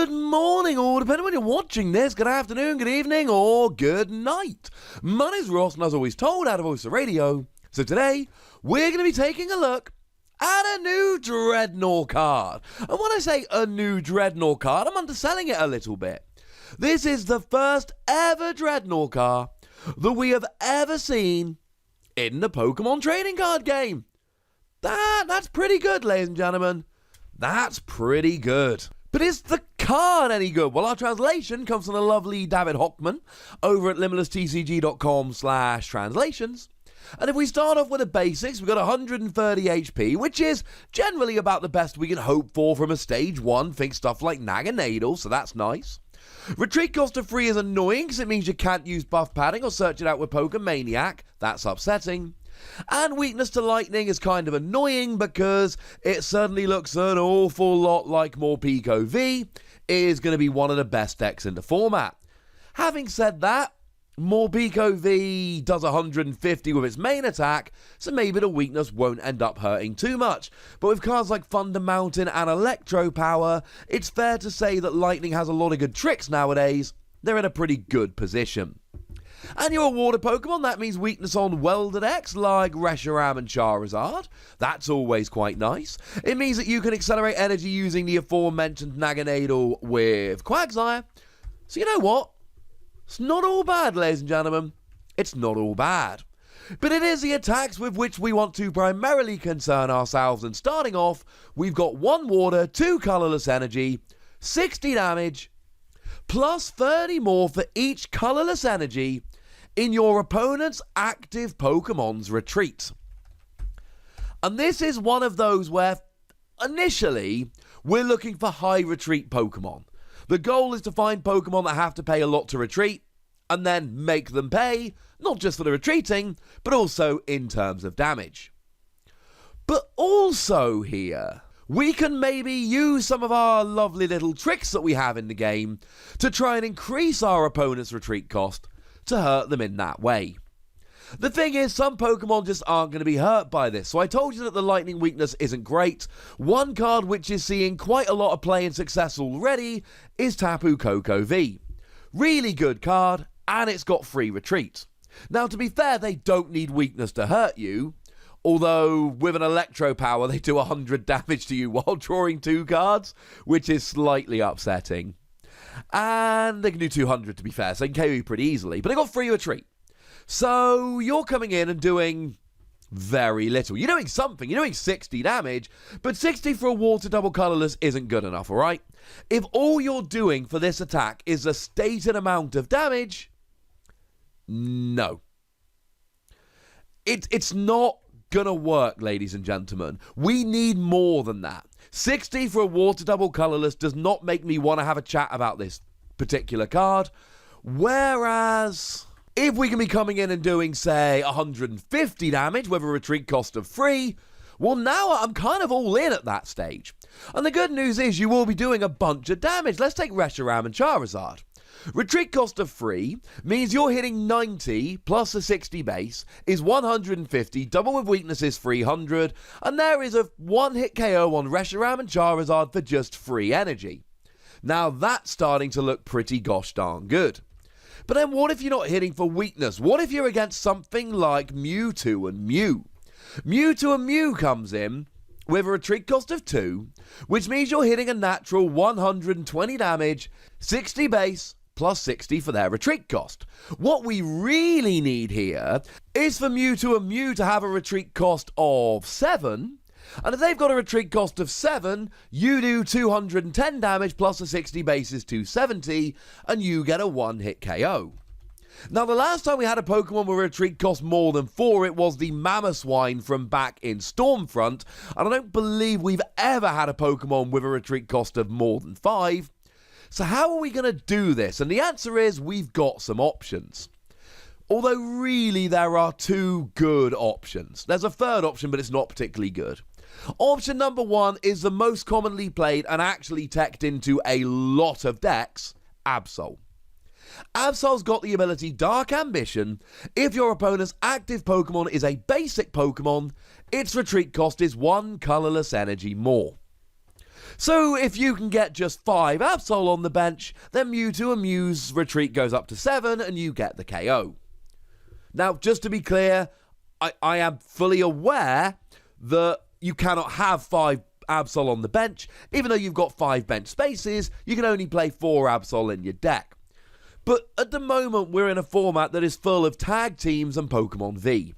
Good morning, or depending on when you're watching this, good afternoon, good evening, or good night. My name's Ross, and as always told, out of Voice of Radio. So today, we're going to be taking a look at a new Drednaw card. And when I say a new Drednaw card, I'm underselling it a little bit. This is the first ever Drednaw card that we have ever seen in the Pokemon trading card game. That's pretty good, ladies and gentlemen. That's pretty good. But is the card any good? Well, our translation comes from the lovely David Hockman over at limitlesstcg.com/translations. And if we start off with the basics, we've got 130 HP, which is generally about the best we can hope for from a stage 1. Think stuff like Naganadel, so that's nice. Retreat cost of 3 is annoying because it means you can't use buff padding or search it out with Pokemaniac. That's upsetting. And weakness to lightning is kind of annoying because it certainly looks an awful lot like Morpeko V is going to be one of the best decks in the format. Having said that, Morpeko V does 150 with its main attack, so maybe the weakness won't end up hurting too much. But with cards like Thunder Mountain and Electro Power, it's fair to say that Lightning has a lot of good tricks nowadays. They're in a pretty good position. And you're a water Pokemon, that means weakness on welded decks like Reshiram and Charizard. That's always quite nice. It means that you can accelerate energy using the aforementioned Naganadel with Quagsire. So you know what? It's not all bad, ladies and gentlemen. It's not all bad. But it is the attacks with which we want to primarily concern ourselves. And starting off, we've got 1 water, 2 colorless energy, 60 damage, plus 30 more for each colorless energy in your opponent's active Pokemon's retreat. And this is one of those where, initially, we're looking for high retreat Pokemon. The goal is to find Pokemon that have to pay a lot to retreat, and then make them pay, not just for the retreating, but also in terms of damage. But also here, we can maybe use some of our lovely little tricks that we have in the game to try and increase our opponent's retreat cost to hurt them in that way. The thing is, some Pokemon just aren't going to be hurt by this, so I told you that the lightning weakness isn't great. One card which is seeing quite a lot of play and success already is Tapu Koko V. Really good card, and it's got free retreat. Now, to be fair, they don't need weakness to hurt you, although with an Electro Power they do 100 damage to you while drawing 2 cards, which is slightly upsetting. And they can do 200 to be fair, so they can KO you pretty easily, but they got free retreat. So you're coming in and doing very little. You're doing something, you're doing 60 damage, but 60 for a water double colorless isn't good enough, alright? If all you're doing for this attack is a stated amount of damage, no. It's not gonna work, ladies and gentlemen. We need more than that. 60 for a water double colorless does not make me want to have a chat about this particular card. Whereas, if we can be coming in and doing, say, 150 damage with a retreat cost of 3, well, now I'm kind of all in at that stage. And the good news is you will be doing a bunch of damage. Let's take Reshiram and Charizard. Retreat cost of 3 means you're hitting 90 plus a 60 base is 150, double with weakness is 300, and there is a 1-hit KO on Reshiram and Charizard for just 3 energy. Now that's starting to look pretty gosh darn good. But then what if you're not hitting for weakness? What if you're against something like Mewtwo and Mew? Mewtwo and Mew comes in with a retreat cost of 2, which means you're hitting a natural 120 damage, 60 base, plus 60 for their retreat cost. What we really need here is for Mewtwo and Mew to have a retreat cost of 7, and if they've got a retreat cost of 7, you do 210 damage plus a 60 base is 270, and you get a 1-hit KO. Now, the last time we had a Pokemon with a retreat cost more than 4, it was the Mamoswine from back in Stormfront, and I don't believe we've ever had a Pokemon with a retreat cost of more than 5. So how are we going to do this? And the answer is we've got some options. Although really there are 2 good options. There's a third option, but it's not particularly good. Option number 1 is the most commonly played and actually teched into a lot of decks, Absol. Absol's got the ability Dark Ambition. If your opponent's active Pokemon is a basic Pokemon, its retreat cost is 1 colorless energy more. So if you can get just 5 Absol on the bench, then Mewtwo and Mew's retreat goes up to 7 and you get the KO. Now, just to be clear, I am fully aware that you cannot have 5 Absol on the bench. Even though you've got 5 bench spaces, you can only play 4 Absol in your deck. But at the moment, we're in a format that is full of tag teams and Pokemon V.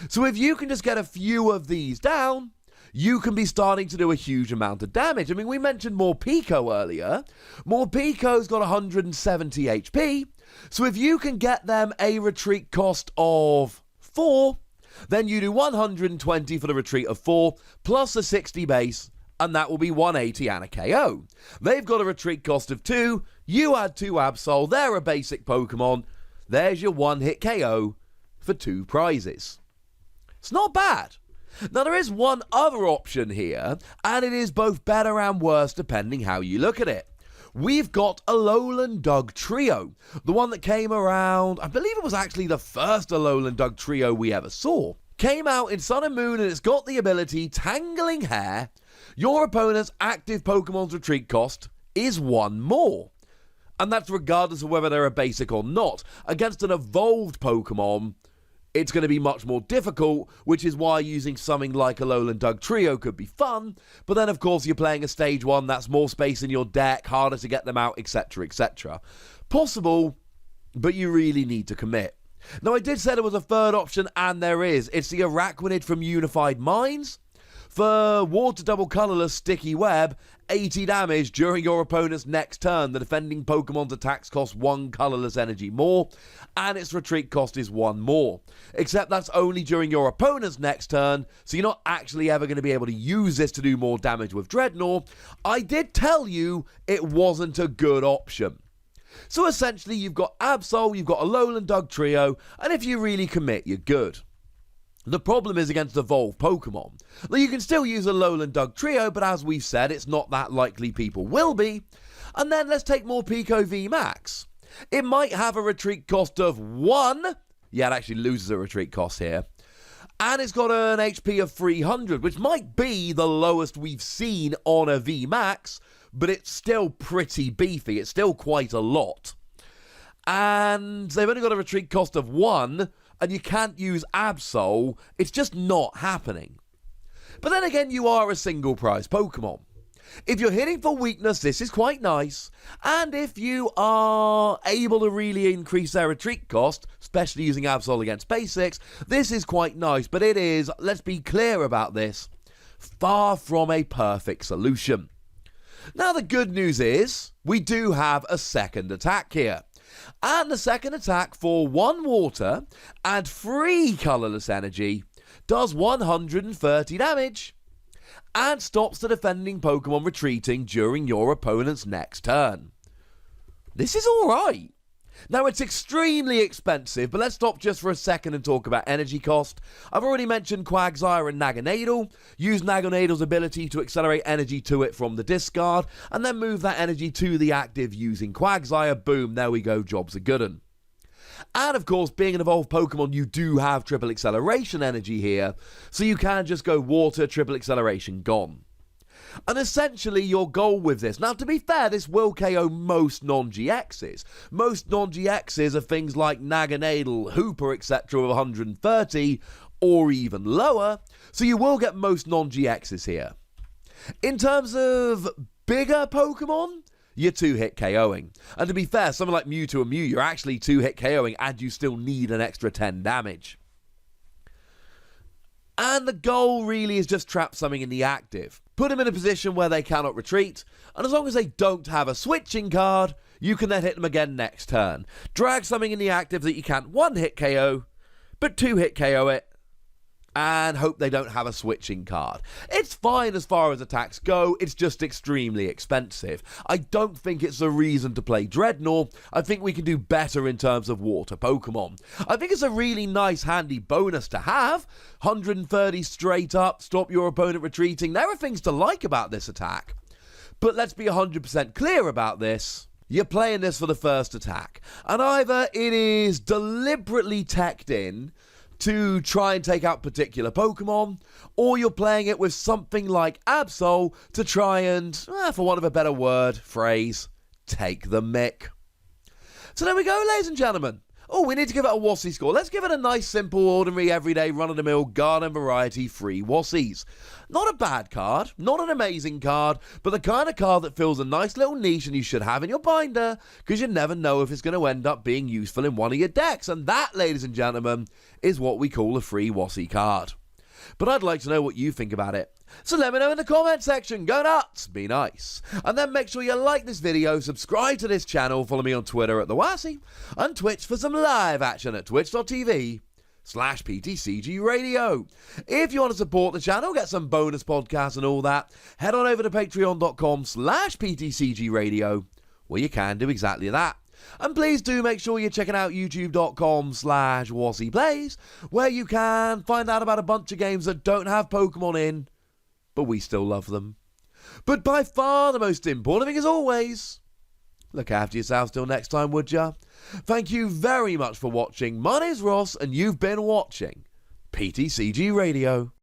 So if you can just get a few of these down, you can be starting to do a huge amount of damage. I mean, we mentioned Morpeko earlier. Morpeko's got 170 HP. So if you can get them a retreat cost of 4, then you do 120 for the retreat of 4, plus a 60 base, and that will be 180 and a KO. They've got a retreat cost of 2, you add 2 Absol, they're a basic Pokemon, there's your 1-hit KO for 2 prizes. It's not bad. Now there is one other option here, and it is both better and worse depending how you look at it. We've got Alolan Doug Trio, the one that came around, I believe it was actually the first Alolan Doug Trio we ever saw. Came out in Sun and Moon, and it's got the ability Tangling Hair. Your opponent's active Pokemon's retreat cost is 1 more. And that's regardless of whether they're a basic or not. Against an evolved Pokemon, it's going to be much more difficult, which is why using something like Alolan Doug Trio could be fun, but then of course you're playing a stage 1, that's more space in your deck, harder to get them out, etc, etc. Possible, but you really need to commit. Now I did say there was a third option, and there is. It's the Araquanid from Unified Minds. For Water Double Colorless Sticky Web, 80 damage during your opponent's next turn. The defending Pokemon's attacks cost 1 colorless energy more, and its retreat cost is 1 more. Except that's only during your opponent's next turn, so you're not actually ever going to be able to use this to do more damage with Drednaw. I did tell you it wasn't a good option. So essentially you've got Absol, you've got Alolan Doug Trio, and if you really commit, you're good. The problem is against evolved Pokemon. Now you can still use Alolan Doug Trio, but as we've said, it's not that likely people will be. And then let's take Morpeko V Max. It might have a retreat cost of 1. Yeah, it actually loses a retreat cost here. And it's got an HP of 300, which might be the lowest we've seen on a V Max, but it's still pretty beefy. It's still quite a lot. And they've only got a retreat cost of 1, and you can't use Absol. It's just not happening. But then again, you are a single prize Pokemon. If you're hitting for weakness, this is quite nice. And if you are able to really increase their retreat cost, especially using Absol against basics, this is quite nice. But it is, let's be clear about this, far from a perfect solution. Now the good news is, we do have a second attack here. And the second attack for 1 water and 3 colorless energy does 130 damage and stops the defending Pokemon retreating during your opponent's next turn. This is alright. Now it's extremely expensive, but let's stop just for a second and talk about energy cost. I've already mentioned Quagsire and Naganadel. Use Naganadel's ability to accelerate energy to it from the discard, and then move that energy to the active using Quagsire. Boom, there we go, job's a good un. And of course, being an evolved Pokemon, you do have triple acceleration energy here, so you can just go water, triple acceleration, gone. And essentially your goal with this, now to be fair, this will KO most non-GXs. Most non-GXs are things like Naganadel, Hooper, etc. with 130 or even lower, so you will get most non-GXs here. In terms of bigger Pokemon, you're 2-hit KOing. And to be fair, someone like Mewtwo and Mew, you're actually 2-hit KOing and you still need an extra 10 damage. And the goal really is just trap something in the active. Put them in a position where they cannot retreat, and as long as they don't have a switching card, you can then hit them again next turn. Drag something in the active that you can't 1-hit KO, but 2-hit KO it, and hope they don't have a switching card. It's fine as far as attacks go, it's just extremely expensive. I don't think it's a reason to play Drednaw. I think we can do better in terms of water Pokemon. I think it's a really nice handy bonus to have. 130 straight up, stop your opponent retreating. There are things to like about this attack. But let's be 100% clear about this. You're playing this for the first attack, and either it is deliberately teched in to try and take out particular Pokemon, or you're playing it with something like Absol to try and, for want of a better word, phrase, take the mick. So there we go, ladies and gentlemen. Oh, we need to give it a Wassy score. Let's give it a nice, simple, ordinary, everyday, run-of-the-mill, garden variety free Wassies. Not a bad card, not an amazing card, but the kind of card that fills a nice little niche and you should have in your binder, because you never know if it's going to end up being useful in one of your decks. And that, ladies and gentlemen, is what we call a free Wassy card. But I'd like to know what you think about it. So let me know in the comment section. Go nuts, be nice. And then make sure you like this video, subscribe to this channel, follow me on Twitter at The Wassy, and Twitch for some live action at twitch.tv/PTCGRadio. If you want to support the channel, get some bonus podcasts and all that, head on over to patreon.com/PTCGRadio, where you can do exactly that. And please do make sure you're checking out youtube.com/WassyPlays, where you can find out about a bunch of games that don't have Pokemon in, but we still love them. But by far the most important thing, as always, look after yourselves till next time, would ya? Thank you very much for watching. My name's Ross, and you've been watching PTCG Radio.